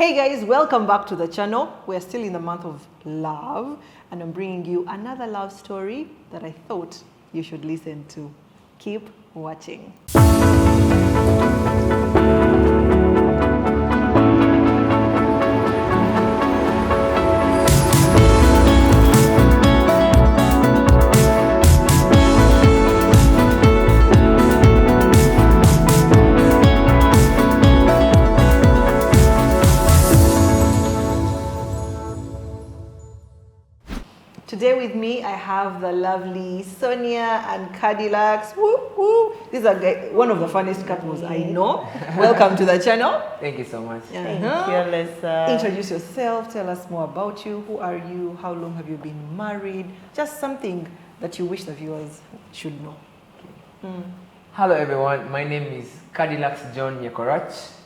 Hey guys, welcome back to the channel. We're still in the month of love and I'm bringing you another love story that I thought you should listen to. Keep watching. Today with me, I have the lovely Sonia and Cadilux. Woo, woo. These are one of the funniest couples I know. Welcome to the channel. Thank you so much. Thank you, Lisa. Introduce yourself. Tell us more about you. Who are you? How long have you been married? Just something that you wish the viewers should know. Hello everyone, my name is Cadilux John Nyakorach.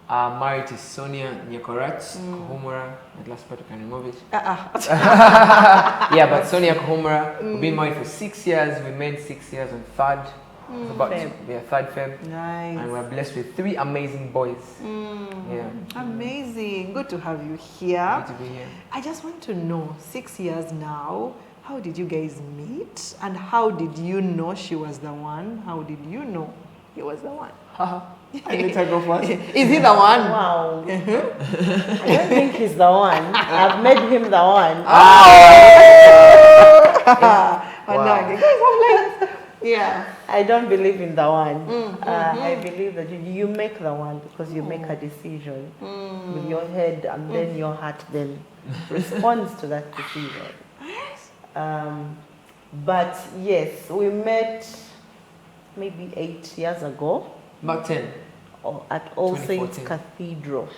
Married to Sonia and Kuhumura. At last part I can remove it. Yeah, but Sonia Kuhumura, we've been married for 6 years. We made 6 years on 3rd. It's about third Feb. Nice. And we're blessed with 3 amazing boys. Yeah. Amazing. Good to have you here. Good to be here. I just want to know, 6 years now, how did you guys meet? And how did you know she was the one? How did you know he was the one? I let her go first. Is he the one? Wow. I don't think he's the one. I've made him the one. Yeah. I don't believe in the one. I believe that you make the one because you make a decision with your head and then your heart then responds to that decision. But yes, we met maybe 8 years ago. About 10. At All Saints 2014. Cathedral.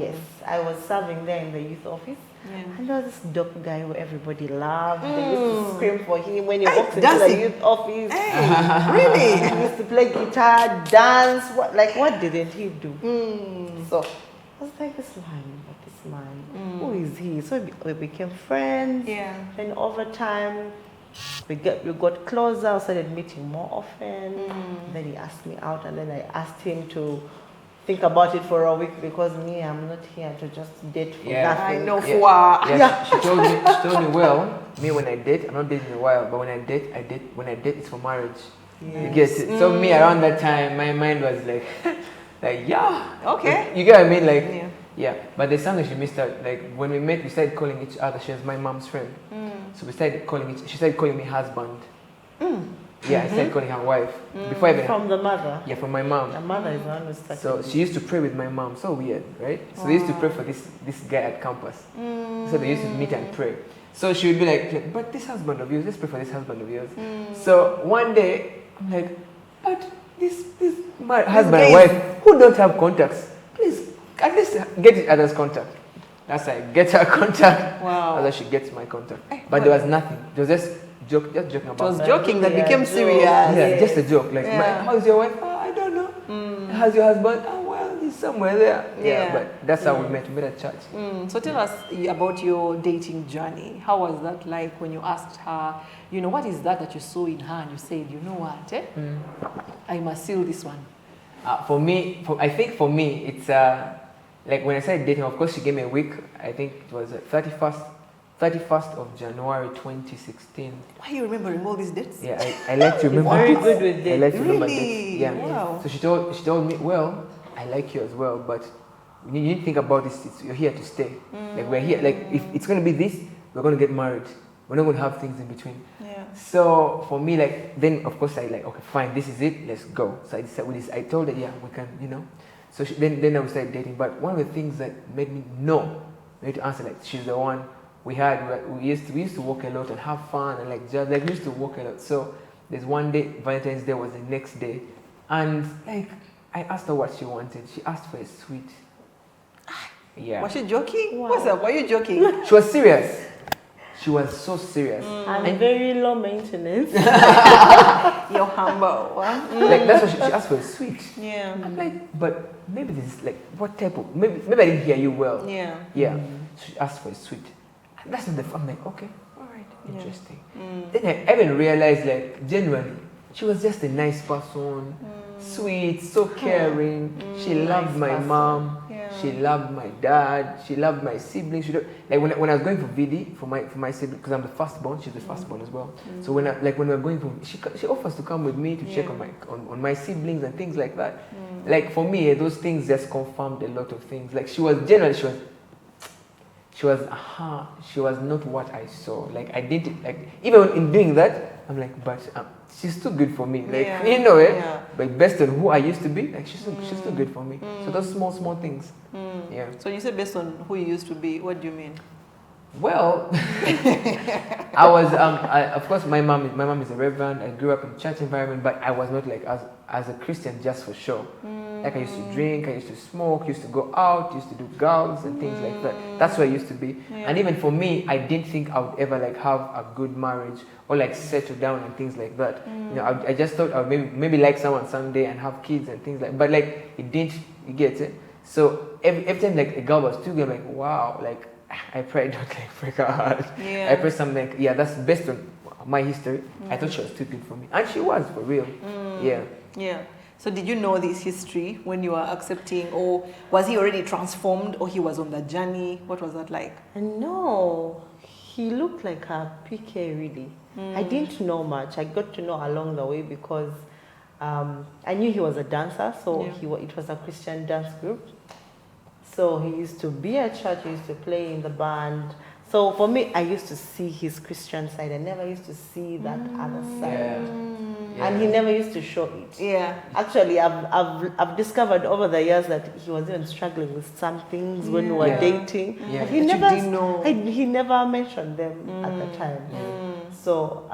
Yes, I was serving there in the youth office. And there was this dope guy who everybody loved. They used to scream for him when he walks into the youth office. Really? He used to play guitar, dance. What didn't he do? So I was like, this man, who is he? So we became friends. Yeah. And over time, we got closer. I started meeting more often. Then he asked me out, and then I asked him to think about it for a week because I'm not here to just date for nothing. I know. Yeah. She told me, well, me when I date, I'm not dating in a while, but when I date, it's for marriage. You get it? So me around that time, my mind was like, yeah. Okay. You get what I mean? Like, yeah. But there's something she missed out. Like when we met, we started calling each other. She was my mom's friend. So we started calling she started calling me husband. Yeah, I started calling her wife. Before even From the mother? Yeah, from my mom. The mother is the one who started. So she used to pray with my mom. So weird, right? So they used to pray for this guy at campus. So they used to meet and pray. So she would be like, but this husband of yours, let's pray for this husband of yours. So one day, I'm like, but this husband and wife who don't have contacts, please at least get each other's contact. That's like get her contact. Wow. Otherwise she gets my contact. But there was nothing. It was just joking about It was joking that became serious. Yeah, just a joke. Like, how's your wife? Oh, I don't know. How's your husband? Oh, well, he's somewhere there. Yeah, but that's how we met. We met at church. So tell us about your dating journey. How was that like when you asked her, what is that you saw in her and you said, you know what, I must seal this one? I think for me, it's like when I started dating, of course, she gave me a week. I think it was 31st of January 2016. Why are you remembering all these dates? Yeah, I like to remember Very dates. good with dates. I like to remember Really? dates. Yeah. Wow. So she told me, well, I like you as well, but you need to think about this. You're here to stay. Like we're here. Like if it's gonna be this, we're gonna get married. We're not gonna have things in between. Yeah. So for me, like then of course I like, okay, fine, this is it. Let's go. So I decided with this. I told her, yeah, we can, So then I started dating. But one of the things that made me know, I need to answer like she's the one. We used to walk a lot and have fun and we used to walk a lot. So there's one day, Valentine's Day was the next day, and like I asked her what she wanted. She asked for a sweet. Yeah. Was she joking? Wow. What's up? Were you joking? She was serious. She was so serious. And very low maintenance. You're humble. Like that's what she asked for a sweet. Yeah. I'm like, but maybe this is like what type of maybe I didn't hear you well. Yeah. Yeah. She asked for a sweet. And that's not I'm like, okay, all right, interesting. Then I even realized like genuinely, she was just a nice person, sweet, so caring. She loved my mom. Yeah. She loved my dad. She loved my siblings. Like when I was going for VD for my sibling, because I'm the firstborn. She's the firstborn as well. So when we were going for, she offers to come with me to check on my siblings and things like that. Like for me, those things just confirmed a lot of things. Like she was not what I saw. Like I didn't, like even in doing that, I'm like, but she's too good for me. Like but based on who I used to be, like she's too good for me. So those small things. Yeah. So you said based on who you used to be. What do you mean? Well, I was of course my mom is a reverend. I grew up in church environment, but I was not like as a Christian just for show. Like I used to drink, I used to smoke, used to go out, used to do girls and things like that. That's where I used to be. And even for me, I didn't think I would ever like have a good marriage or like settle down and things like that. You know, I just thought I would maybe like someone someday and have kids and things like. But like it didn't. You get it? So every time like a girl was too good, I'm like, wow, like I prayed don't like break her heart. I prayed something like, that's based on my history. I thought she was stupid for me, and she was for real. Yeah. So did you know this history when you were accepting, or was he already transformed, or he was on the journey? What was that like? No, he looked like a PK really. I didn't know much. I got to know along the way because I knew he was a dancer, so it was a Christian dance group. So he used to be at church, he used to play in the band. So for me, I used to see his Christian side. I never used to see that other side. And he never used to show it. Actually, I've discovered over the years that he was even struggling with some things when we were dating. But he never mentioned them at the time. So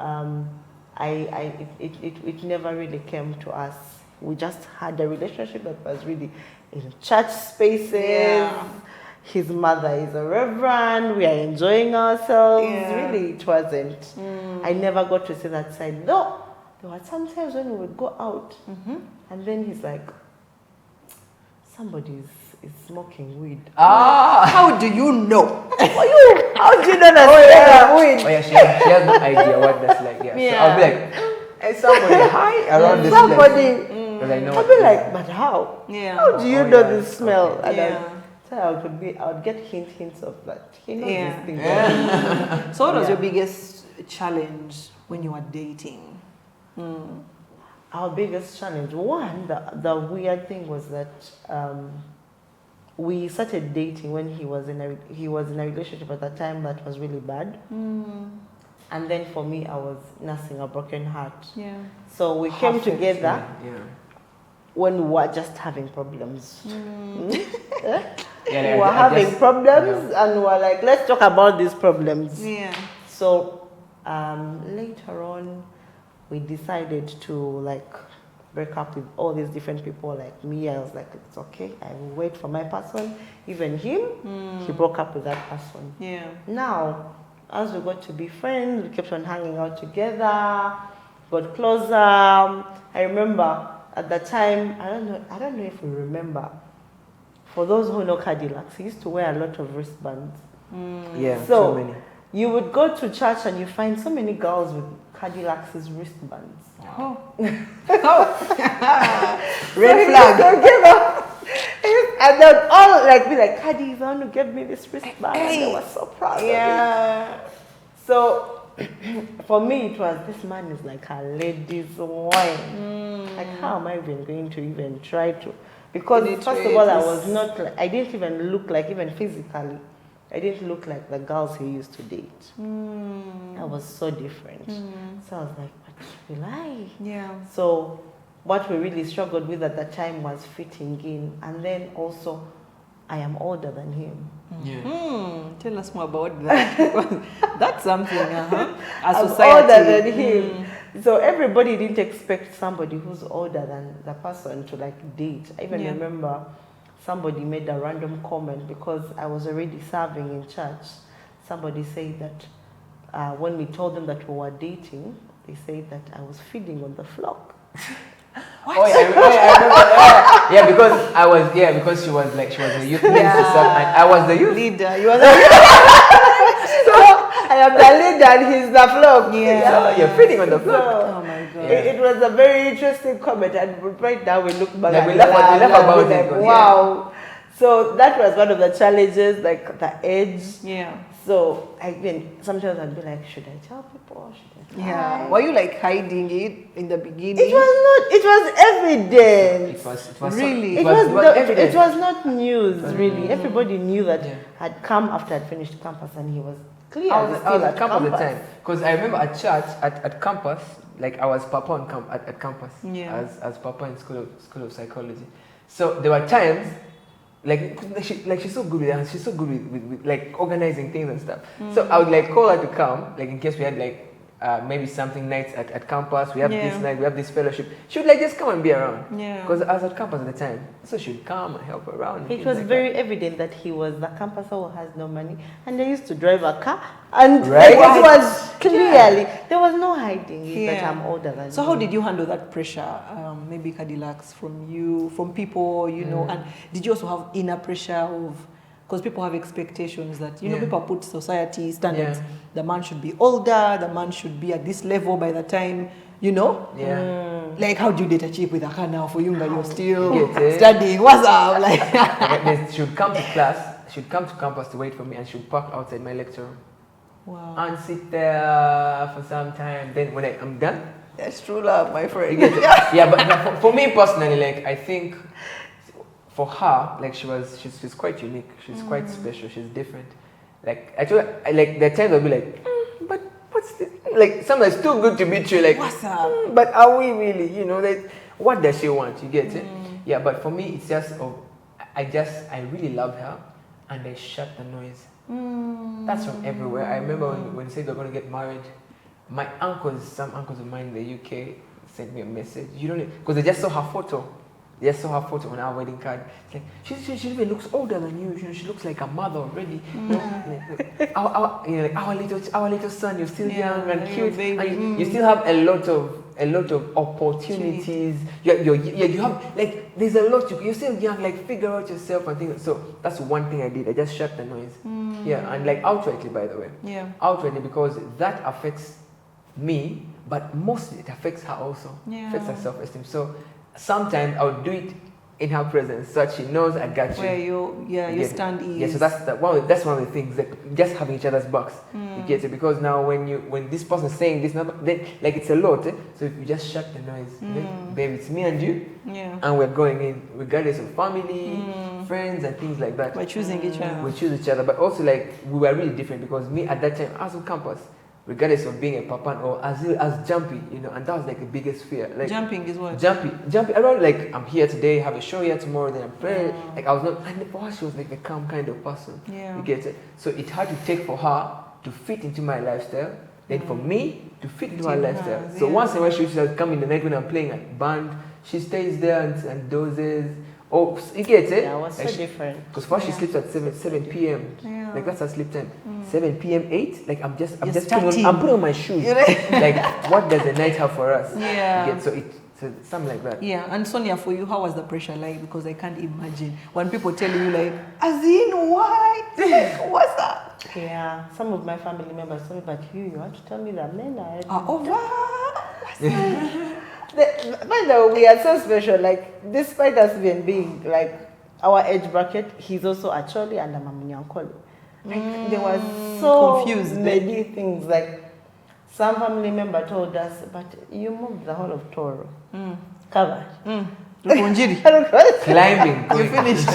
it never really came to us. We just had a relationship that was really in church spaces. His mother is a reverend. We are enjoying ourselves. Really, it wasn't. I never got to see that side. No, there were some times when we would go out, and then he's like, somebody is smoking weed. How do you know? How do you know that weed? Oh yeah, she has no idea what that's like. So I'll be like, hey, somebody hi around this place. I'll be like, but how? How do you know this smell? So I would get hints of that. He knows these things. So what was your biggest challenge when you were dating? Our biggest challenge, one, the weird thing was that we started dating when he was in a relationship at the time that was really bad. And then for me, I was nursing a broken heart. So we came together when we were just having problems. We were having problems and we were like, let's talk about these problems. So later on, we decided to like break up with all these different people. Like me, I was like, it's okay, I will wait for my person. Even him, he broke up with that person. Now, as we got to be friends, we kept on hanging out together, got closer. I remember at the time, I don't know if we remember. For those who know Cadilux, he used to wear a lot of wristbands. So many. You would go to church and you find so many girls with Cadillacs' wristbands. Red flag. And they'd all like be like, Caddy, I want to get me this wristband. And they were so proud of it. So for me, it was, this man is like a lady's wine. Like, how am I even going to even try to? Because first of all, I was not like, I didn't even look like, even physically, I didn't look like the girls he used to date. I was so different. So I was like, but will I? So what we really struggled with at that time was fitting in. And then also, I am older than him. Tell us more about that. That's something, I'm older than him. So everybody didn't expect somebody who's older than the person to like date. I even remember somebody made a random comment because I was already serving in church. Somebody said that when we told them that we were dating, they said that I was feeding on the flock. What? I remember. Because she was a youth minister, and I was the youth leader. You were the youth. So I am the leader and he's the flock. So you're feeding on the flock. Oh my God. It was a very interesting comment, and right now we look back we laugh about it. Wow. So that was one of the challenges, like the edge. Yeah. So sometimes I'd be like, should I tell people? Should I try? Yeah. Were you like hiding it in the beginning? It was not. It was evident. It was Really? It was evident. it was not news, really. Everybody knew that Yeah. had come after I'd finished campus, and he was clear. I was at campus at the time because I remember at church at campus, like I was Papa on at campus as Papa in school of psychology. So there were times like she's so good with us. She's so good with like organizing things and stuff. So I would like call her to come, like in case we had like maybe something nights at campus. We have this night, we have this fellowship. She would like just come and be around. Yeah. Because I was at campus at the time, so she would come and help around. It was very evident that he was the campuser who has no money, and they used to drive a car, and Right. it was clearly there was no hiding it that I'm older than. So how did you handle that pressure? Maybe Cadilux from people, you know, and did you also have inner pressure of? Because people have expectations that, you know, people put society standards. Yeah. The man should be older, the man should be at this level by the time, you know? Yeah. Like, how do you date a chick with a car now for you that you're still You get it? studying? What's up? Like, She would come to class, she would come to campus to wait for me, and she would park outside my lecture room. wow. And sit there for some time. Then when I'm done, That's true love, my friend. yeah, but for me personally, like I think for her, like she's quite unique. She's quite special. She's different. Like actually, like there are times I'll be like, but what's this? Like sometimes it's too good to be true. Like What's up? But are we really? You know, like what does she want? You get it? Yeah. But for me, it's just I really love her, and I shut the noise. That's from everywhere. I remember when they said they're going to get married, my some uncles of mine in the UK sent me a message. You don't, because they just saw her photo. They just saw her photo on our wedding card. It's like, she even looks older than you. You know, she looks like a mother already. You know, our little son, you're still young and cute. Baby. And you still have a lot of opportunities. You have like there's a lot. You're still young. Like figure out yourself and things. So that's one thing I did. I just shut the noise. Yeah, and like outrightly, by the way. Yeah. Outrightly, because that affects me, but mostly it affects her also. Yeah. Affects her self-esteem. So sometimes I would do it in her presence, so that she knows I got you. Where your stand is. Yeah, so that's one of the things, that just having each other's backs. You get it, because now when this person is saying this, then like it's a lot. So if you just shut the noise, baby, it's me and you, and we're going in, regardless of family, friends, and things like that. We're choosing each other. We choose each other, but also like we were really different, because me at that time I was on campus, regardless of being a papa or as jumpy, you know, and that was like the biggest fear. Like Jumping is what? Jumpy. Around like I'm here today, have a show here tomorrow, then I'm praying. Like I was not, and for her she was like a calm kind of person. Yeah. You get it? So it had to take for her to fit into my lifestyle, then for me to fit into her lifestyle. So once in a while she used to come in the night when I'm playing at band, she stays there and dozes. Oh, you get it? Yeah, it was so like different. Because first she sleeps at 7 p.m. Yeah. Like that's her sleep time. 7 p.m. 8. Like I'm just putting starting. I'm putting on my shoes. Like what does the night have for us? Yeah. You get, so something like that. Yeah, and Sonia, for you, how was the pressure like? Because I can't imagine when people tell you like, as in what? Like, what's that? Yeah, some of my family members told me, but you want to tell me that men are Over. By the way, we are so special. Like, despite us even being like our age bracket, he's also a Choli and I'm a Munyankoli. Like, there was so confused, many things. Like, some family member told us, but you moved the whole of Toro. Covered. Rukunjiri. Climbing. You finished.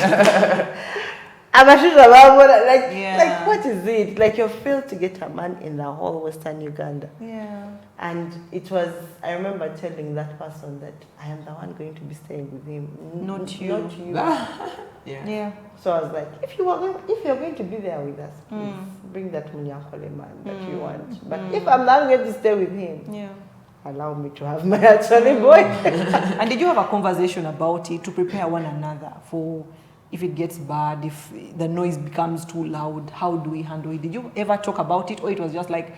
I'm a shooter, like, Yeah. like, what is it? Like, you failed to get a man in the whole Western Uganda. Yeah. And it was, I remember telling that person that I am the one going to be staying with him. Not you. Not you. Yeah. Yeah. So I was like, if you're going to be there with us, please bring that Munyankole man that you want. But if I'm not going to stay with him, Yeah. allow me to have my actually boy. And did you have a conversation about it to prepare one another for if it gets bad, if the noise becomes too loud, how do we handle it? Did you ever talk about it, or it was just like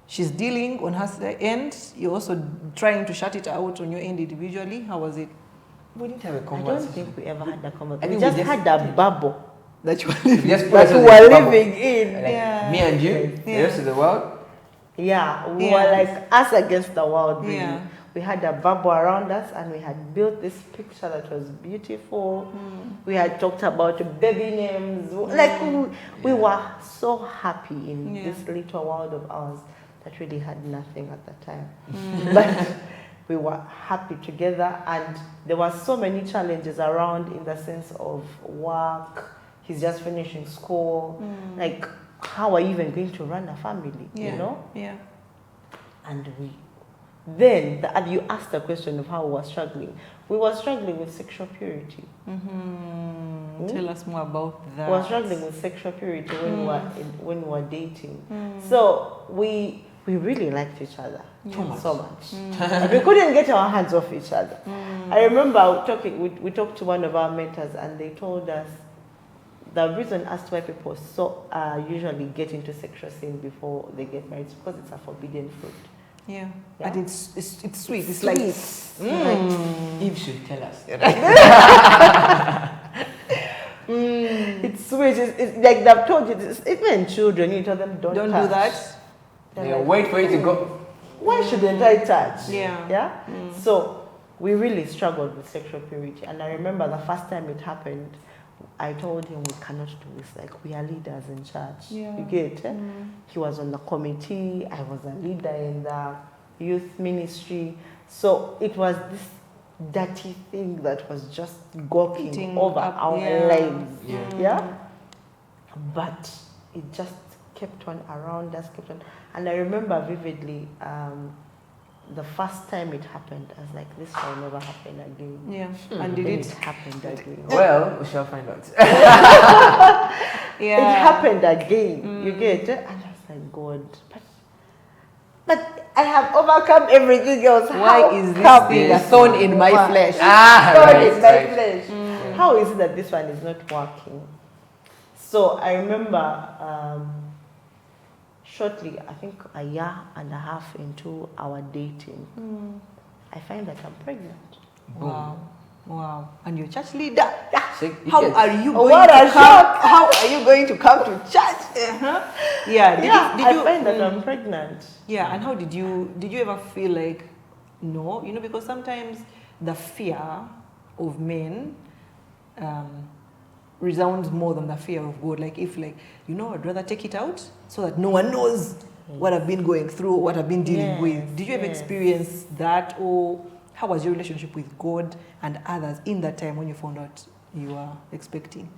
she's dealing on her end, you're also trying to shut it out on your end individually? How was it? We didn't have a I don't conversation. think we ever had a I conversation. think We we just just had a bubble That you were We living. just put that we ourselves in a were bubble. living in. Like Yeah. me and you, the Yeah. rest of the world. Yeah, we Yeah. were like us against the world. Really. Yeah. We had a bubble around us, and we had built this picture that was beautiful. We had talked about baby names. Like we were so happy in this little world of ours that really had nothing at the time. But we were happy together, and there were so many challenges around in the sense of work. He's just finishing school. Like, how are you even going to run a family? You know? Yeah. And then you asked the question of how we were struggling. We were struggling with sexual purity. Tell us more about that. We were struggling with sexual purity when we were dating. So we really liked each other so much. And we couldn't get our hands off each other. I remember we talked to one of our mentors, and they told us the reason as to why people usually get into sexual sin before they get married is because it's a forbidden fruit. Yeah. And it's sweet. It's sweet. like Eve should tell us. It's sweet. It's like they've told you this. Even children, you tell them don't do touch. that. They'll wait for you to go. Why shouldn't I touch? Yeah. So we really struggled with sexual purity, and I remember the first time it happened, I told him we cannot do this. Like, we are leaders in church. Yeah. You get it? He was on the committee. I was a leader in the youth ministry. So it was this dirty thing that was just gawking Eating over up, our lives. Yeah. But it just kept on around us, And I remember vividly the first time it happened, I was like, this shall never happen again. Yeah. And Then did it it? happened again. Well, we shall find out. It happened again. You get it? And I was like, God, but I have overcome everything else. Why is this thing a thorn in my flesh? Thorn in my flesh. How is it that this one is not working? So I remember shortly, I think a year and a half into our dating, I find that I'm pregnant. Wow. And you're church leader. How are you going What to a come? shock. How are you going to come to church? Yeah. Did I you find that I'm pregnant. Yeah, and how did you ever feel like no? You know, because sometimes the fear of men resounds more than the fear of God. Like, if I'd rather take it out so that no one knows what I've been going through, what I've been dealing with. Did you ever experience that, or how was your relationship with God and others in that time when you found out you were expecting?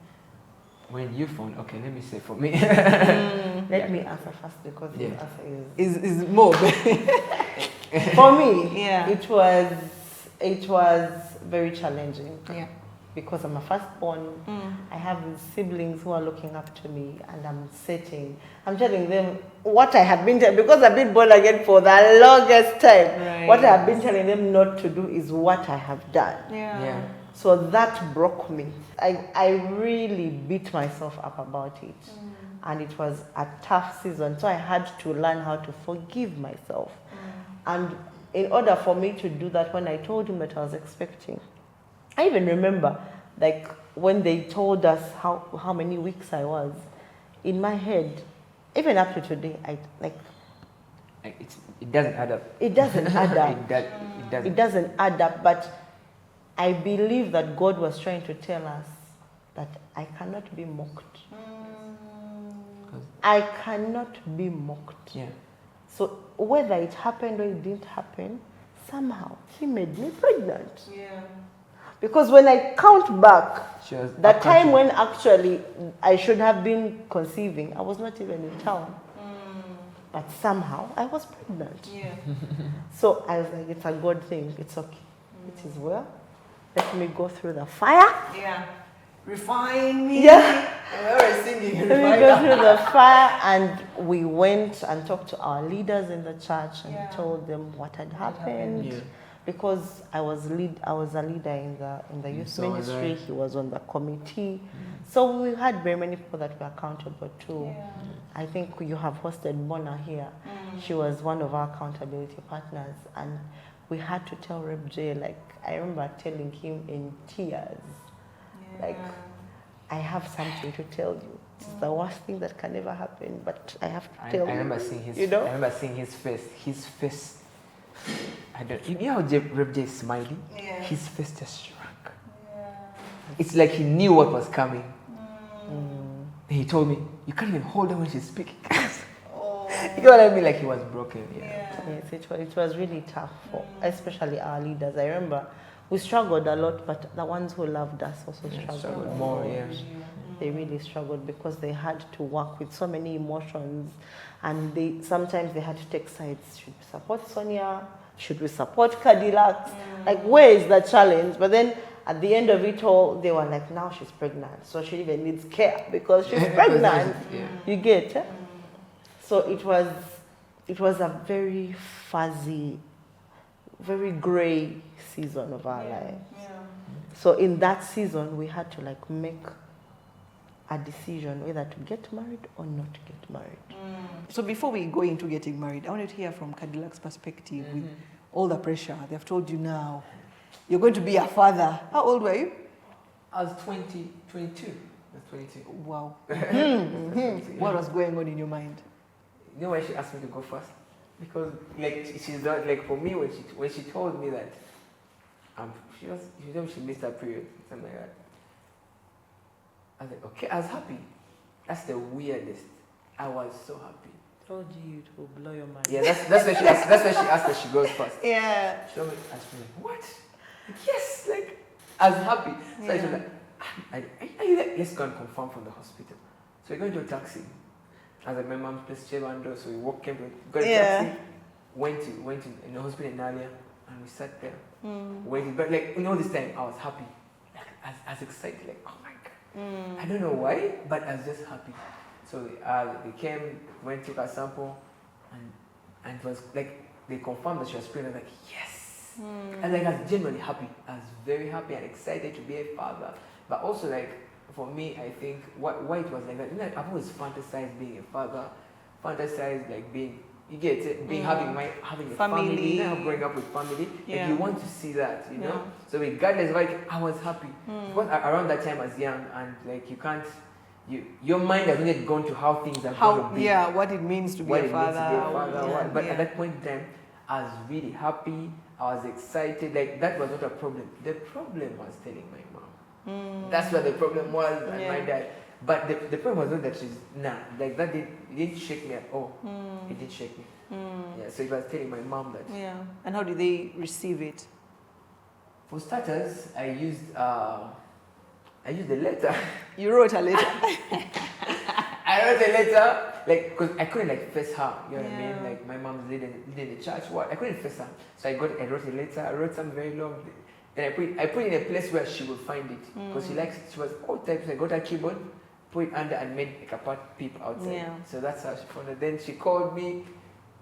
When you found, okay, let me say for me. Let me answer first, because this answer is more. For me, it was very challenging. Yeah. Because I'm a firstborn, I have siblings who are looking up to me, and I'm telling them what I have been because I've been born again for the longest time. Right. What I have been telling them not to do is what I have done. Yeah. So that broke me. I really beat myself up about it. And it was a tough season. So I had to learn how to forgive myself. And in order for me to do that, when I told him that I was expecting, I even remember, like, when they told us how many weeks I was, in my head, even up to today, it doesn't add up. It doesn't add up. It It doesn't add up, but I believe that God was trying to tell us that I cannot be mocked. I cannot be mocked. Yeah. So whether it happened or it didn't happen, somehow He made me pregnant. Yeah. Because when I count back, the time country. when actually I should have been conceiving, I was not even in town. But somehow I was pregnant. Yeah. So I was like, it's a God thing. It's okay. It is well. Let me go through the fire. Yeah. Refine me. Yeah. We were singing. Let me go through the fire. And we went and talked to our leaders in the church and told them what had happened. Yeah. Because I was a leader in the youth So was ministry. I. He was on the committee. So we had very many people that were accountable to. Yeah. I think you have hosted Mona here. She was one of our accountability partners, and we had to tell Rep J, like, I remember telling him in tears, like, I have something to tell you. It's the worst thing that can ever happen, but I have to tell you. I remember seeing his. You know? I remember seeing his face. His face I don't. You know how Rev J is smiling? Yeah. His face just shrunk. Yeah. It's like he knew what was coming. Mm. He told me, "You can't even hold her when she's speaking." Oh. You know what I mean? Like he was broken. Yeah. Yes, it was really tough for especially our leaders. I remember we struggled a lot, but the ones who loved us also struggled More. Yeah. They really struggled because they had to work with so many emotions, and sometimes they had to take sides. Should we support Sonia? Should we support Cadilux? Like, where is the challenge? But then at the end of it all, they were like, now she's pregnant, so she even needs care because she's pregnant. Yeah. You get it? So it was a very fuzzy, very gray season of our lives. Yeah. So in that season, we had to like make a decision whether to get married or not to get married. So before we go into getting married, I wanted to hear from Cadillacs' perspective with all the pressure. They've told you now, you're going to be a father. How old were you? I was 22. I was 22. Wow. Yeah. What was going on in your mind? You know why she asked me to go first? Because like she's not like for me when she told me that she told me she missed her period, something like that. I was like, okay, I was happy. That's the weirdest. I was so happy. Told you it will blow your mind. Yeah, that's why she asked. That's why she asked that she goes first. Yeah. She told me, I was like, what? Like, yes, like I was happy. So I told her, are you there? Let's go and confirm from the hospital. So we're going to a taxi. I was like, my mom's place Chevando, so we got a taxi, went to in the hospital in Nalia, and we sat there, waiting. But like, this time I was happy, like I was excited, like, oh my god. I don't know why, but I was just happy. So they came, took a sample, and it was like they confirmed that she was pregnant. I was like, yes. And like I was genuinely happy. I was very happy and excited to be a father. But also like for me, I think why it was like that. You know, I've always fantasized being a father, fantasized like being having a family. You know, growing up with family. Yeah. Like you want to see that, you know. So regardless, like I was happy because around that time I was young and like you can't. Your mind has not yet gone to how things are going to be. Yeah, what it means to be a father. But at that point in time, I was really happy. I was excited. Like that was not a problem. The problem was telling my mom. That's what the problem was, and my dad. But the problem was not that she's like that. It didn't shake me at all. It didn't shake me. Yeah. So it was telling my mom that. Yeah. And how did they receive it? For starters, I used the letter. You wrote a letter. I wrote a letter, like, because I couldn't, like, face her, you know what I mean? Like, my mom's leading the church, I couldn't face her. So I wrote a letter, I wrote something very long. Then I put it in a place where she would find it. Because she likes it, she was all types. I got her keyboard, put it under, and made like a part peep outside. Yeah. So that's how she found it. Then she called me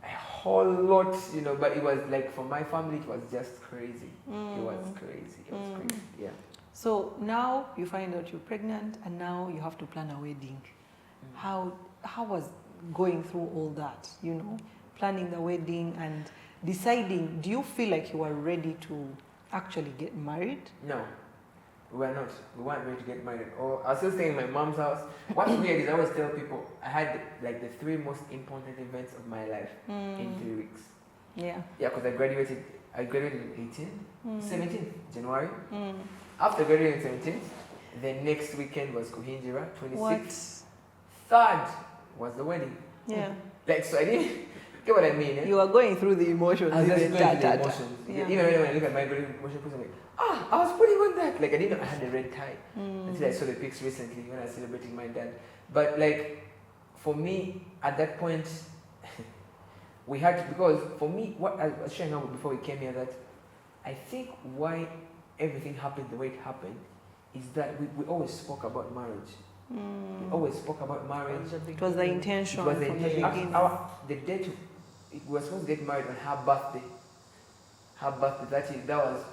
a whole lot, but it was, like, for my family, it was just crazy. It was crazy. It was crazy, yeah. So now you find out you're pregnant and now you have to plan a wedding. How was going through all that, planning the wedding and deciding, do you feel like you were ready to actually get married? No, we were not. We weren't ready to get married. Or I was still staying in my mom's house. What's weird is I always tell people I had like the 3 most important events of my life in 3 weeks. Yeah. Yeah, because I graduated in 17th January. After graduating 17th, the next weekend was Kuhinjira, 26th. 3rd was the wedding. Yeah. Like, so I didn't get what I mean. Eh? You were going through the emotions. I was just going through the emotions. Yeah. Even when I look at my emotion, I'm like, I was putting on that. Like, I didn't know I had the red tie until I saw the pics recently when I was celebrating my dad. But, like, for me, at that point, we had to, because for me, what I was sharing out before we came here, that I think why everything happened the way it happened is that we always spoke about marriage. We always spoke about marriage. It was the intention. It was the intention. The date we were supposed to get married on her birthday. Her birthday, that was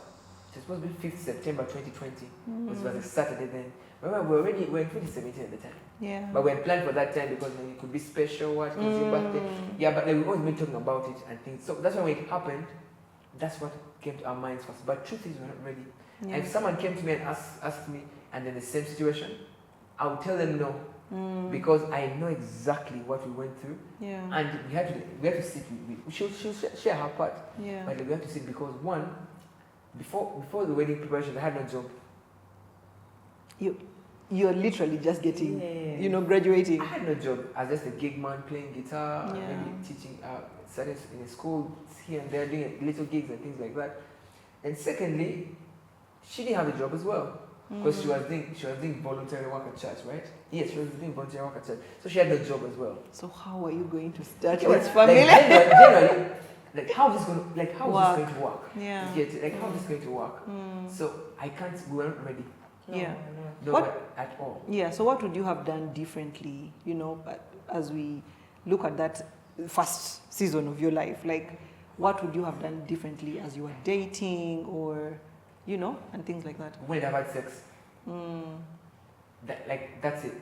supposed to be 5th September 2020. It was a Saturday then. Remember, we were in 2017 at the time. Yeah. But we had planned for that time because it could be special, what was your birthday. Yeah, but we always been talking about it and things. So that's when it happened. That's what came to our minds first. But truth is, we're not ready. Yeah. And if someone came to me and asked me, and in the same situation, I would tell them no. because I know exactly what we went through, Yeah. and we had to sit. She'll share her part, Yeah. but we have to sit because one, before the wedding preparation, I had no job. You're literally just getting, Yeah. graduating. I had no job. I was just a gig man playing guitar, and Yeah. maybe teaching, started in a school here and there, doing little gigs and things like that. And secondly, she didn't have a job as well because she was doing voluntary work at church, right? Yes, she was doing voluntary work at church, so she had no job as well. So how are you going to start Yeah, this like, family? generally, like how is this going to work? Yeah. You get it? Like how is this going to work? So I can't. We weren't ready. Yeah. No, at all. Yeah, so what would you have done differently, as we look at that first season of your life? Like, what would you have done differently as you were dating or, and things like that? When I've had sex. That's it.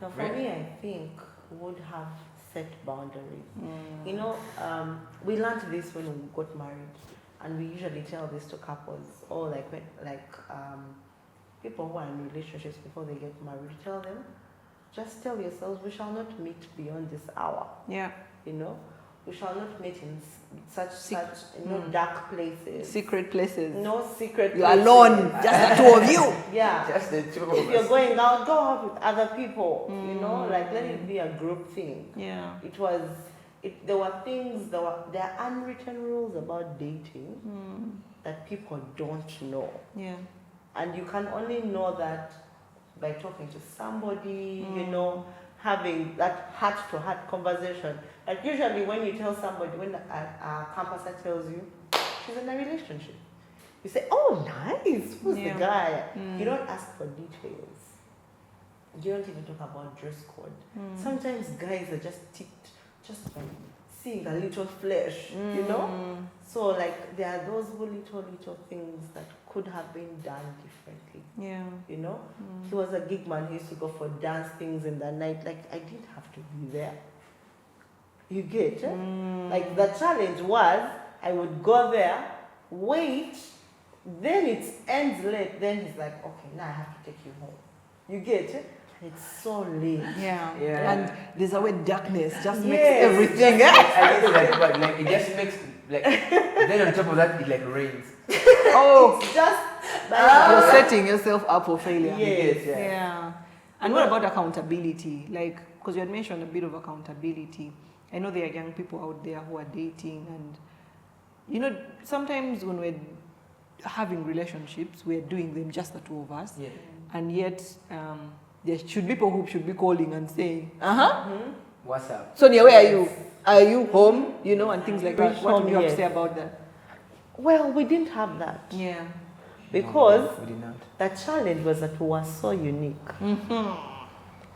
Now, for me, I think would have set boundaries. We learned this when we got married, and we usually tell this to couples or people who are in relationships before they get married. Tell them, just tell yourselves, we shall not meet beyond this hour. Yeah. We shall not meet in such dark places. Secret places. No secret You're places. alone, just the two of you. Yeah. Just the two of If you're us. going out, go out with other people. Let it be a group thing. Yeah. There are unwritten rules about dating that people don't know. Yeah. And you can only know that by talking to somebody, having that heart-to-heart conversation. Like usually when you tell somebody, when a campusser tells you, she's in a relationship, you say, oh, nice, who's the guy? You don't ask for details. You don't even talk about dress code. Sometimes guys are just seeing a little flesh, So there are those little things that could have been done differently. Yeah. He was a gig man. He used to go for dance things in the night. I didn't have to be there. You get it? The challenge was I would go there, wait, then it ends late. Then he's like, okay, now I have to take you home. You get it? It's so late. Yeah. Yeah. And there's a way darkness just makes Yes. everything. I guess it just makes then on top of that it rains. Oh, It's just you're setting yourself up for failure. Yes. Yeah. And what about accountability? Because you had mentioned a bit of accountability. I know there are young people out there who are dating, and sometimes when we're having relationships, we're doing them just the two of us, Yeah. and yet there should be people who should be calling and saying, What's up? Sonia, where are you? Are you home? And things like that. Which What home, do you have to yes. say about that? Well, we didn't have that. Yeah. Because No, we did not. the challenge was that we were so unique.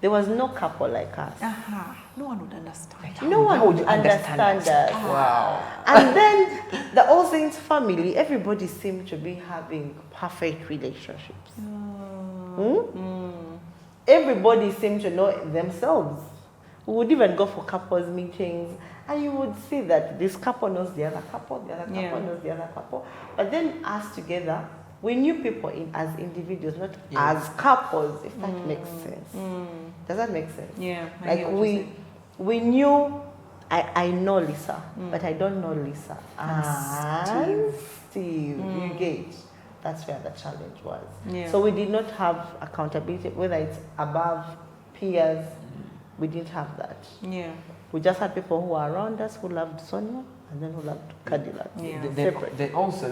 There was no couple like us. No one would understand. No one How would would you understand understand us. Wow. And then the All Saints family, everybody seemed to be having perfect relationships. Everybody seemed to know themselves. We would even go for couples meetings, and you would see that this couple knows the other couple, the other couple knows the other couple. But then us together, we knew people as individuals, not as couples, if that makes sense. Does that make sense? Yeah. I hear what you're saying. We knew, I know Lisa, but I don't know Lisa. Steve, you get. That's where the challenge was. Yeah. So we did not have accountability, whether it's above peers, we didn't have that. Yeah. We just had people who were around us who loved Sonia and then who loved Cadilux. Yeah. Then also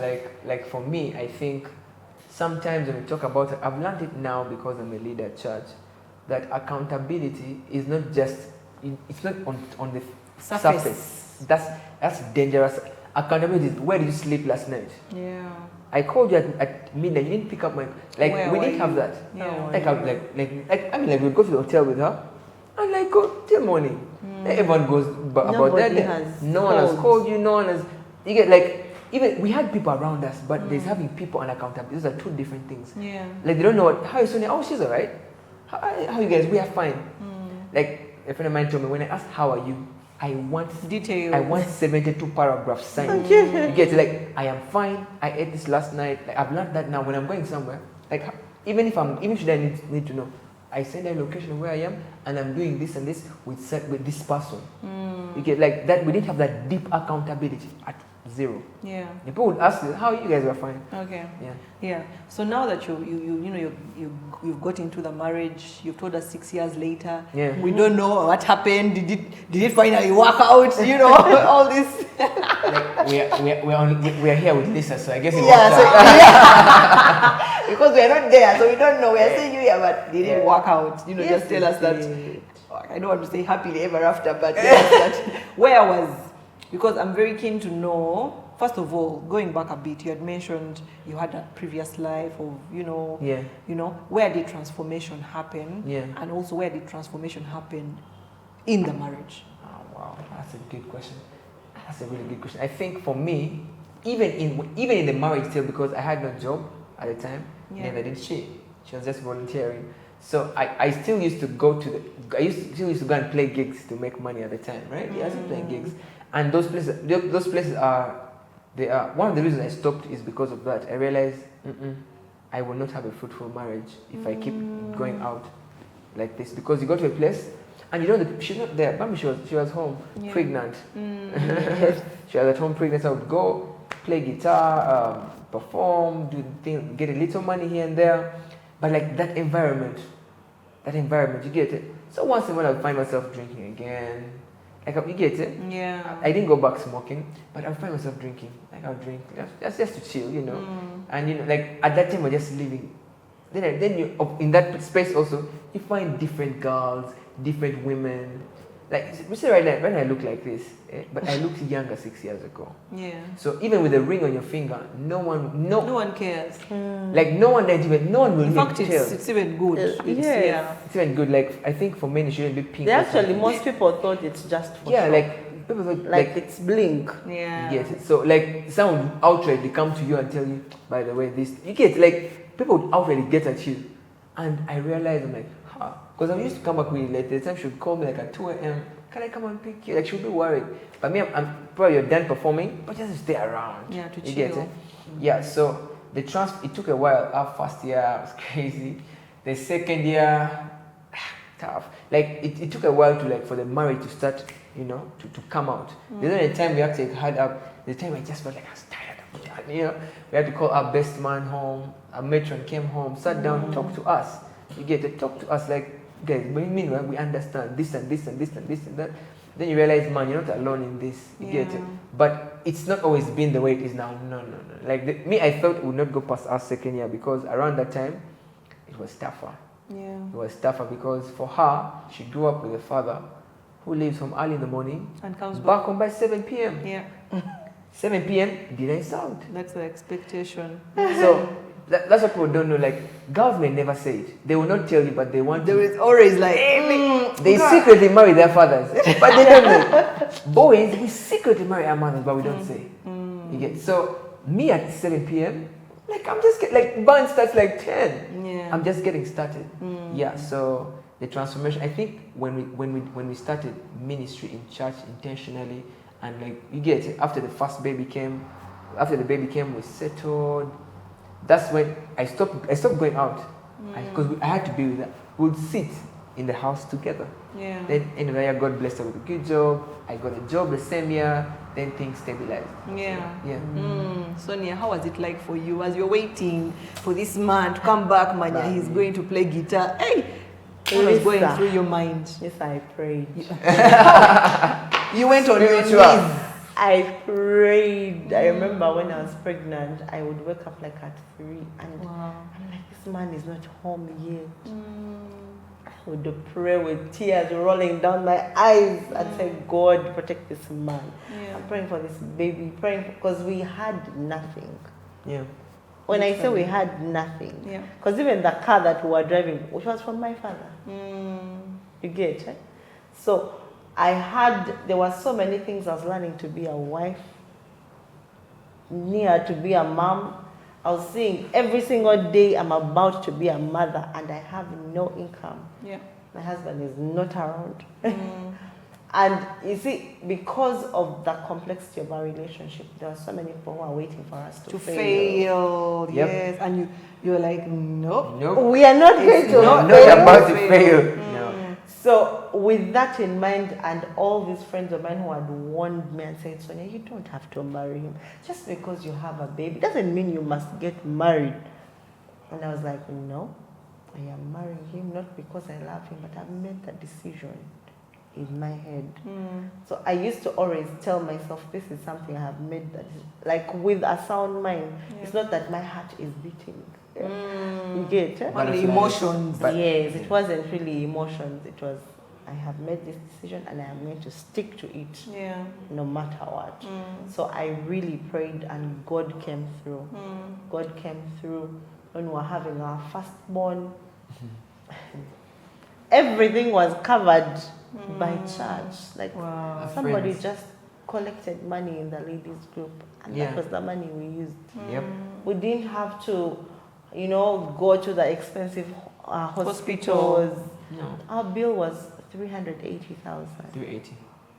like for me, I think sometimes when we talk about it, I've learned it now because I'm a leader at church, that accountability is not just it's not on the surface. That's dangerous. Accountability is, where did you sleep last night? Yeah. I called you at midnight. You didn't pick up my Where we were didn't have you? that. Yeah. We go to the hotel with her, and go till morning. Everyone goes about Nobody that. has No one has called. called you. No one has. You get even we had people around us, but there's having people and accountability. Those are two different things. Yeah. They don't know how is Sonia. Oh, she's alright. How you guys? We are fine. A friend of mine told me, when I asked how are you, I want Details. I want 72 paragraphs signed. You get I am fine. I ate this last night. I've learned that now when I'm going somewhere. Even should I need to know, I send a location of where I am, and I'm doing this and this with this person. You get like that. We didn't have that deep accountability at zero. Yeah. The people would ask you how you guys were fine. Okay. Yeah. Yeah. So now that you've got into the marriage, you've told us 6 years later. Yeah. We don't know what happened. Did it finally work out? You know, all this. Like we are here with Lisa, so I guess it Yeah. worked out. Because we are not there, so we don't know. We are saying you here, but did it Yeah. work out? You know, Yes, just tell us that. it did. I don't want to say happily ever after, but tell us that where was, because I'm very keen to know. First of all, going back a bit, you had mentioned you had a previous life of, where did transformation happen? Yeah. And also where did transformation happen in the marriage? Oh, wow, that's a good question. That's a really good question. I think for me, even in the marriage still, because I had no job at the time, neither did she. She was just volunteering. So I still used to go to still used to go and play gigs to make money at the time, right? Yeah, I was playing gigs. And those places are one of the reasons I stopped is because of that. I realized I will not have a fruitful marriage if I keep going out like this, because you go to a place and she's not there. Maybe she was home pregnant. She was at home pregnant. So I would go play guitar, perform, do things, get a little money here and there, but like that environment, you get it. So once in a while I would find myself drinking again. Like, you get it? Yeah. I didn't go back smoking, but I find myself drinking. Like, I'll drink just to chill, And like at that time, we're just living. Then you in that space also, you find different girls, different women. Like we say right now, when I look like this, but I looked younger 6 years ago. Yeah. So even with a ring on your finger, no one cares. Like no one will In fact, even tell. it's even good. It's even good. Like I think for men it shouldn't be pink. Most people thought it's just for show. Like people thought like it's blink. You get it. So like someone would outrightly come to you and tell you, by the way, this you get like people would outrightly get at you, and I realized I'm like, because I used to come back really late. The time she would call me like at 2 a.m. Can I come and pick you? Like she would be worried. But me, I'm probably you're done performing, but just stay around. Yeah, to chill. You get it? Yeah. So it took a while. Our first year was crazy. The second year, tough. Like it took a while to for the marriage to start, to come out. There's only a time we actually had the time I just felt like I was tired of that. We had to call our best man home. Our matron came home, sat down, talked to us. You get to talk to us like, guys, meanwhile we understand this and this and this and this and that. Then you realize, man, you're not alone in this. You get it. But it's not always been the way it is now. No. Like me, I felt it would not go past our second year, because around that time, it was tougher. Yeah. It was tougher because for her, she grew up with a father who leaves home early in the morning and comes back home by 7 p.m. Yeah. 7 p.m. didn't sound. That's the expectation. So that's what people don't know. Like, girls may never say it. They will not tell you, but they want There to. is always like, they secretly marry their fathers, but they don't know. Boys, we secretly marry our mothers, but we don't say. You get so me at 7 p.m. Like I'm just band starts like 10. Yeah. I'm just getting started. Yeah. So the transformation. I think when we started ministry in church intentionally, and like you get it, after the baby came, we settled. That's when I stopped going out, because I had to be with her. We would sit in the house together. Yeah. Then anyway, God blessed her with a good job. I got a job the same year. Then things stabilized. Yeah. Yeah. Sonia, how was it like for you as you're waiting for this man to come back? Manya, he's going to play guitar. Hey, what was going through your mind? Yes, I prayed. You went on your Spiritual. knees. I prayed. I remember when I was pregnant, I would wake up like at 3 and Wow. I'm like, this man is not home yet. I would pray with tears rolling down my eyes and say, God, protect this man. Yeah. I'm praying for this baby, because we had nothing. Yeah. When I say we had nothing, Yeah. because even the car that we were driving, which was from my father, you get it? So there were so many things. I was learning to be a wife, near to be a mom. I was seeing every single day I'm about to be a mother and I have no income. Yeah. My husband is not around. And you see, because of the complexity of our relationship, there are so many people who are waiting for us to fail. Yep. Yes, and you're like, no, we are not going to not fail. about to fail. No. So with that in mind, and all these friends of mine who had warned me and said, Sonia, you don't have to marry him. Just because you have a baby doesn't mean you must get married. And I was like, no, I am marrying him not because I love him, but I've made that decision in my head. So I used to always tell myself, this is something I have made, that is, like, with a sound mind. It's not that my heart is beating. You get it? But the emotions. Yes, it wasn't really emotions. It was, I have made this decision and I am going to stick to it. No matter what. So I really prayed and God came through. God came through when we were having our firstborn. Everything was covered by church. Like, somebody friends. just collected money in the ladies group, and that was the money we used. We didn't have to, go to the expensive hospitals. No. Our bill was 380,000. 380.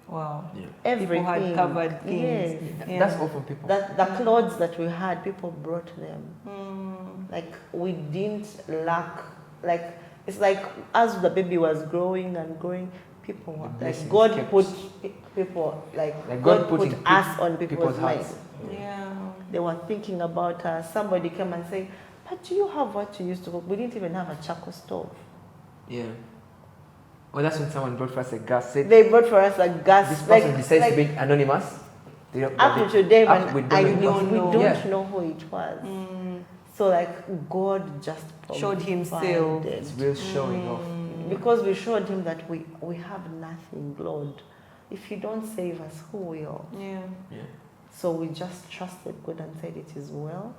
Wow. Yeah. Everything. People had covered things. Yes. That's all from people. The clothes that we had, people brought them. Like, we didn't lack. Like, it's like as the baby was growing and growing, people were, like, blessings God kept. put people, like God God put put in us on people's hearts. minds. Yeah. They were thinking about us. Somebody came and said, but do you have what you used to cook? We didn't even have a charcoal stove. Yeah. Well, that's when someone brought for us a gas. Said, They brought for us a gas. this person decides to be anonymous. They don't, Up to today, up- when we I don't know. don't, we don't Yeah. know who it was. So, like, God just Showed himself. provided. It's real showing off. Because we showed him that we have nothing, Lord. If you don't save us, who will? Yeah. Yeah. So we just trusted God and said, it is well.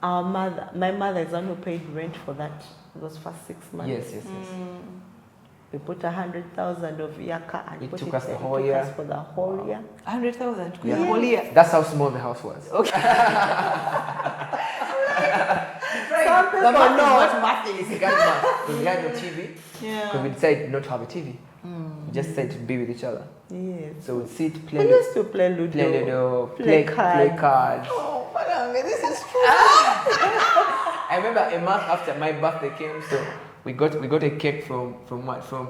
My mother is the one who paid rent for those first 6 months. Yes. We put 100,000 of yaka and It put took it us the there. whole It took year. us for the whole year. 100,000. Yeah. Whole year. That's how small the house was. Okay. Some people The math is know. not mathing. We got math. We had no TV. Yeah. Because we decided not to have a TV. We just decided to be with each other. Yes. So we'd sit, We play used to play Ludo. play cards. Oh, Malanga, this is true. I remember a month after my birthday came, so we got a cake from what? From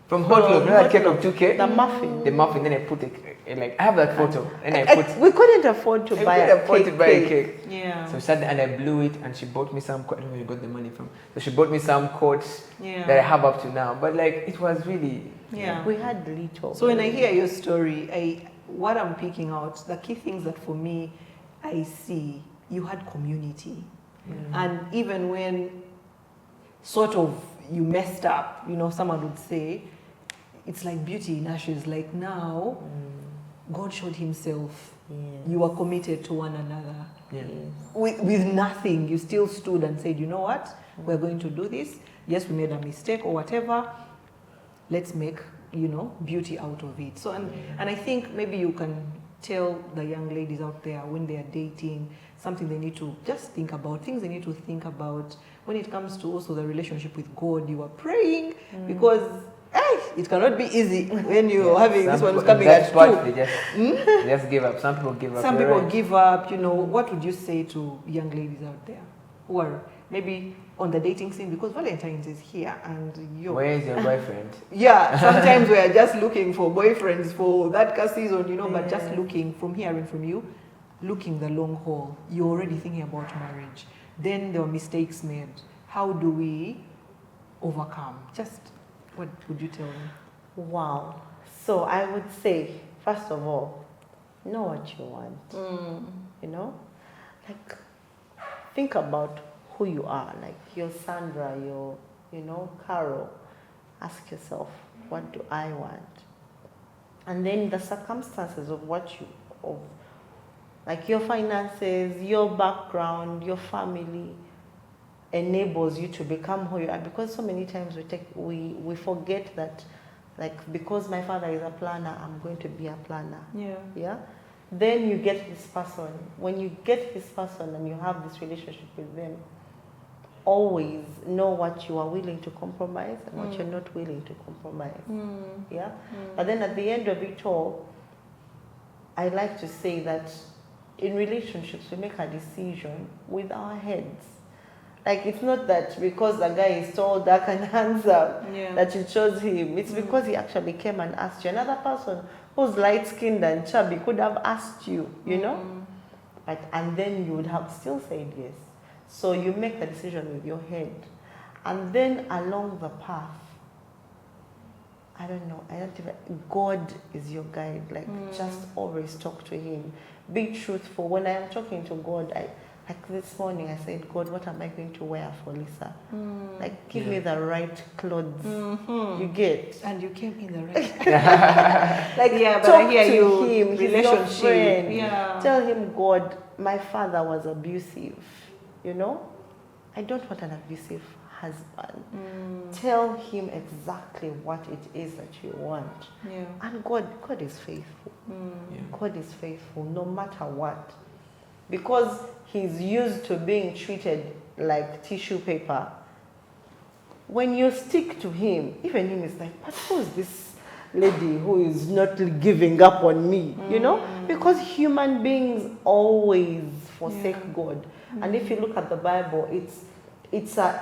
Hotlook. You know that cake of 2K? The muffin. The muffin. Then I put I have that photo. And I put. We couldn't afford to I buy couldn't a afford cake. to buy a cake. Yeah. So we sat there and I blew it, and she bought me some. I don't know where you got the money from. So she bought me some coats that I have up to now. But like, it was really. Yeah. We had little. So when I hear your story, what I'm picking out, the key things that for me, I see, you had community. And even when sort of you messed up, someone would say, it's like beauty in ashes. Like now, God showed himself. Yes. You were committed to one another. Yeah. With nothing, you still stood and said, you know what, we're going to do this. Yes, we made a mistake or whatever. Let's make, beauty out of it. So, and I think maybe you can tell the young ladies out there when they are dating, something they need to just think about, things they need to think about when it comes to also the relationship with God. You are praying because it cannot be easy when you're having this one coming at 2. They just give up. Some people give up. Some You're people right. give up. What would you say to young ladies out there who are maybe on the dating scene, because Valentine's is here and you. Where is your boyfriend? Yeah, sometimes we are just looking for boyfriends for that season, but just looking, from hearing from you, looking the long haul. You're already thinking about marriage. Then there were mistakes made. How do we overcome? Just what would you tell me? Wow. So I would say, first of all, know what you want. Like, think about who you are. Like, you're Sandra, you're, Carol. Ask yourself, what do I want? And then the circumstances of like your finances, your background, your family enables you to become who you are. Because so many times we forget that, like, because my father is a planner, I'm going to be a planner. Yeah. Then you get this person. When you get this person and you have this relationship with them, always know what you are willing to compromise and what you're not willing to compromise. Yeah. But then at the end of it all, I like to say that in relationships we make a decision with our heads. Like, it's not that because the guy is tall, dark, and handsome that you chose him. It's because he actually came and asked you. Another person who's light-skinned and chubby could have asked you, you know? And then you would have still said yes. So you make the decision with your head. And then along the path, I don't know, God is your guide. Like, just always talk to him. Be truthful. When I am talking to God, like this morning, I said, God, what am I going to wear for Lisa? Like, give me the right clothes. You get. And you came in the right. Like, but talk I hear to you. him. He's your friend. Yeah. Tell him, God, my father was abusive. You know? I don't want an abusive husband. Tell him exactly what it is that you want. And God is faithful. God is faithful no matter what. Because he's used to being treated like tissue paper. When you stick to him, even him is like, but who is this lady who is not giving up on me? You know? Because human beings always forsake God. And if you look at the Bible, it's a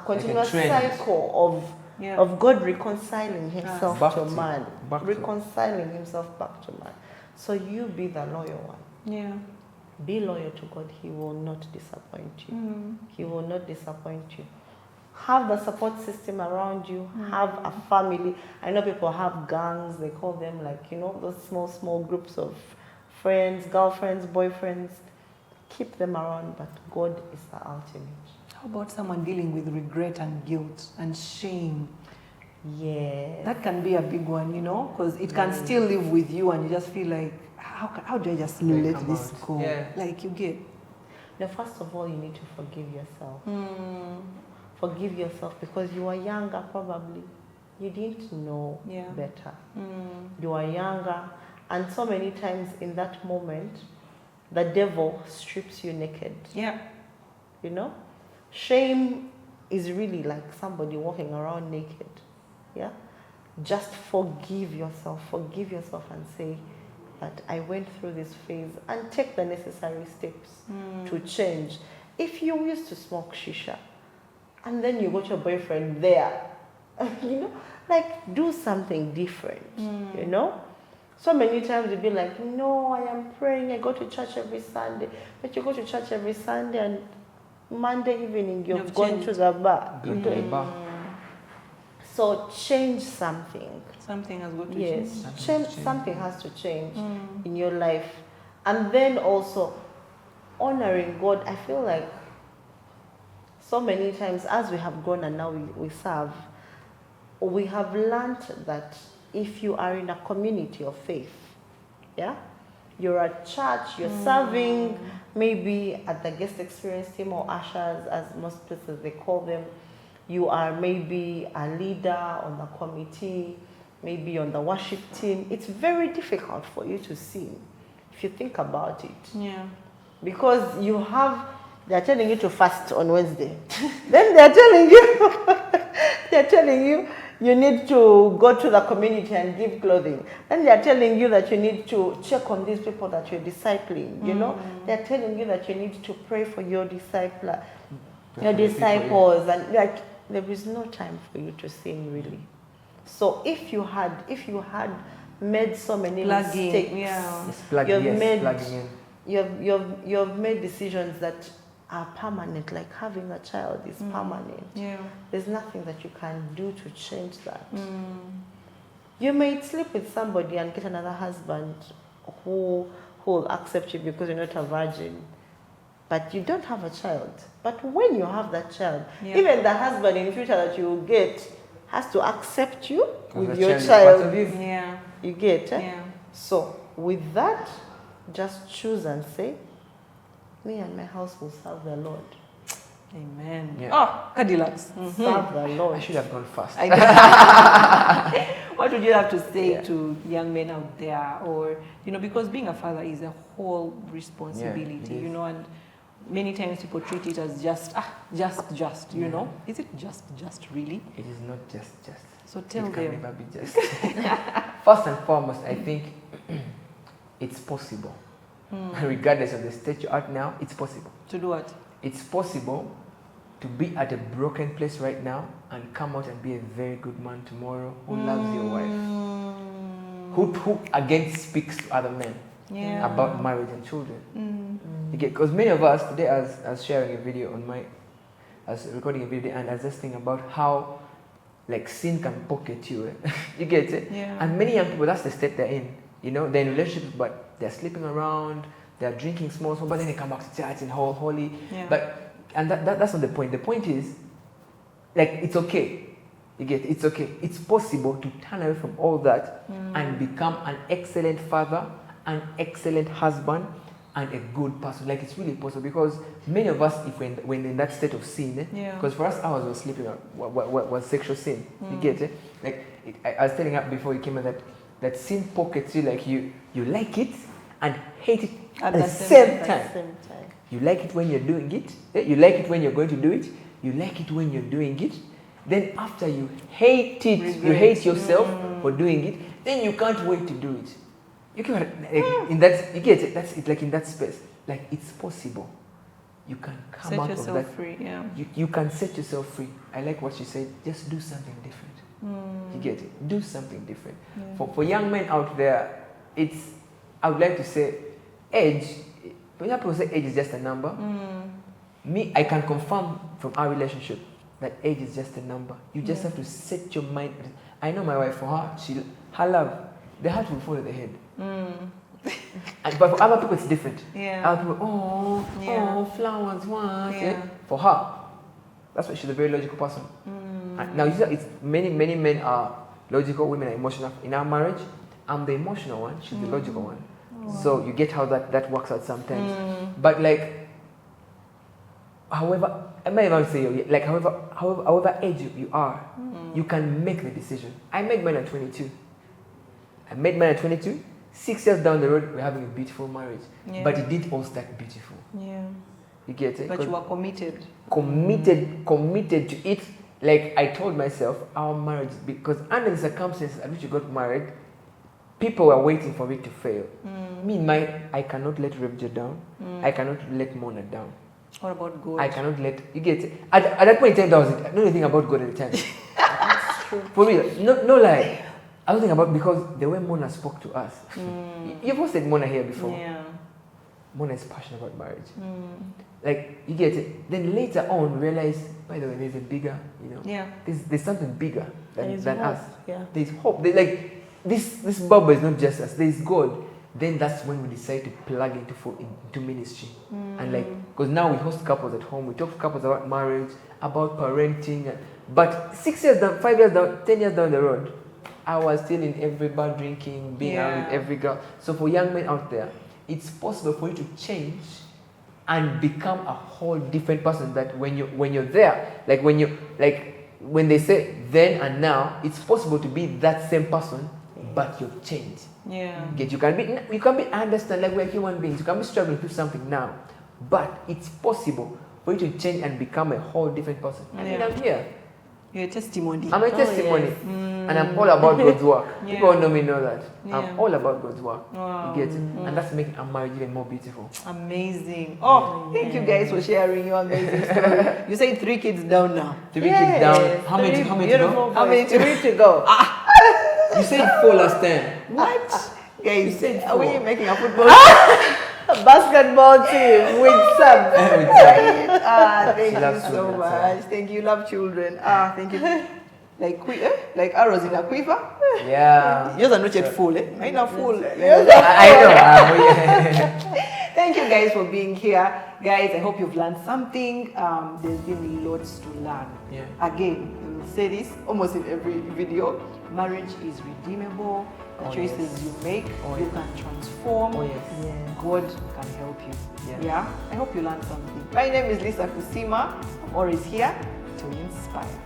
continuous cycle of God reconciling himself to man. Reconciling himself back to man. So you be the loyal one. Yeah. Be loyal to God. He will not disappoint you. He will not disappoint you. Have the support system around you. Have a family. I know people have gangs. They call them, like, you know, those small groups of friends, girlfriends, boyfriends. Keep them around, but God is the ultimate. How about someone dealing with regret and guilt and shame? Yeah. That can be a big one, you know, because it can still live with you and you just feel like, how do I just let this go? Like, you get. Now, first of all, you need to forgive yourself. Forgive yourself because you are younger, probably. You didn't know better. You are younger, and so many times in that moment, the devil strips you naked. Yeah. You know? Shame is really like somebody walking around naked. Yeah? Just forgive yourself and say that I went through this phase, and take the necessary steps to change. If you used to smoke shisha and then you got your boyfriend there, you know, like, do something different, you know? So many times you'll be like, no, I am praying, I go to church every Sunday. But you go to church every Sunday and Monday evening you've gone to the bar. So change something. Something has got to change. Something has to change in your life. And then also, honoring God. I feel like so many times as we have grown and now we serve, we have learned that if you are in a community of faith, yeah, you're at church, you're serving, maybe at the guest experience team or ushers, as most places they call them. You are maybe a leader on the committee, maybe on the worship team. It's very difficult for you to sing if you think about it. Yeah. Because they're telling you to fast on Wednesday. Then they're telling you, you need to go to the community and give clothing. Then they're telling you that you need to check on these people that you're discipling, you know. They're telling you that you need to pray for your disciples, and like, there is no time for you to sing, really. So if you had made so many mistakes, you've made decisions that are permanent, like having a child is permanent. Yeah. There's nothing that you can do to change that. You may sleep with somebody and get another husband who will accept you because you're not a virgin, but you don't have a child. But when you have that child, even the husband in the future that you will get has to accept you with your child. Yeah. You get? Yeah. So with that, just choose and say, me and my house will serve the Lord. Amen. Yeah. Oh, Cadilux. Serve the Lord. I should have gone first. What would you have to say to young men out there, or, you know, because being a father is a whole responsibility, you know, and many times people treat it as just, you know. Is it just really? It is not just. So tell it can them. never be just. First and foremost, I think it's possible. Regardless of the state you're at now, it's possible. To do what? It's possible to be at a broken place right now and come out and be a very good man tomorrow who loves your wife. Who again speaks to other men about marriage and children. Because many of us today, as sharing a video on as recording a video, and as just thinking about how like sin can pocket you. You get it? Yeah. And many young people, that's the state they're in. You know, they're in relationships, but they're sleeping around, they're drinking small, but then they come back to church and holy. Yeah. And that's not the point. The point is, like, it's okay. You get it? It's okay. It's possible to turn away from all that and become an excellent father, an excellent husband, and a good person. Like, it's really possible, because many of us, if when in that state of sin, because for us, ours was sleeping, was sexual sin. You get it? Like, I was telling her before you came in that sin pockets you, like you like it and hate it at the same time. You like it when you're doing it. You like it when you're going to do it. You like it when you're doing it. Then after you hate it, you hate yourself for doing it. Then you can't wait to do it. You can in that, you get it. That's it. Like in that space, like it's possible. You can come out of that. Free, yeah. You can set yourself free. I like what she said. Just do something different. You get it. Do something different. Yeah. For young men out there, I would like to say, age. When people say age is just a number, me, I can confirm from our relationship that age is just a number. You just have to set your mind. I know my wife, for her, her love, the heart will follow the head. But for other people, it's different. Yeah. Other people, flowers, what? Yeah. For her, that's why she's a very logical person. And now, it's many men are logical, women are emotional. In our marriage, I'm the emotional one, she's the logical one. So you get how that works out sometimes. But like, however, I might even say, like, however age you are, you can make the decision. I made mine at 22. 6 years down the road, we're having a beautiful marriage. Yeah. But it didn't all start beautiful. Yeah. You get it? But you were committed. Committed to it. Like I told myself, our marriage, because under the circumstances at which you got married, people were waiting for it to fail. I cannot let Rebja down. I cannot let Mona down. What about God? I cannot let, you get it? At that point in time, I didn't know anything about God at the time. That's true. For real, no lie. I was thinking about, because the way Mona spoke to us. You've hosted Mona here before. Yeah. Mona is passionate about marriage. Like, you get it. Then later on, realize, by the way, there's a bigger, there's something bigger than us. Yeah. There's hope. This bubble is not just us. There's God. Then that's when we decide to plug into ministry. And like, because now we host couples at home. We talk to couples about marriage, about parenting. But 6 years down, 5 years down, 10 years down the road, I was still in every bar drinking, being out with every girl. So for young men out there, it's possible for you to change and become a whole different person. That when you're there, when they say then and now, it's possible to be that same person, but you've changed. Yeah. You can be, I understand, like, we're human beings. You can be struggling through something now, but it's possible for you to change and become a whole different person. I mean, I'm here. You're a testimony. I'm a testimony. Yes. And I'm all about God's work. Yeah. People who know me know that. Yeah. I'm all about God's work. Wow. You get it? And that's making our marriage even more beautiful. Amazing. Oh, thank you guys for sharing your amazing story. You say 3 kids down now. 3 kids down. How many to go? How many to go? You said 4 last time. What? You said 4. Are we making a football basketball team with some? Thank you so much. Thank you. Love children. Thank you. Like arrows in a quiver. Yeah. Yours are not yet full, eh? Mine are full. I know. Thank you guys for being here. Guys, I hope you've learned something. There's been lots to learn. Yeah. Again, we will say this almost in every video. Marriage is redeemable. The choices you make, you can transform. God can help you. Yeah. I hope you learned something. My name is Lisa Kusima. I'm always here to inspire.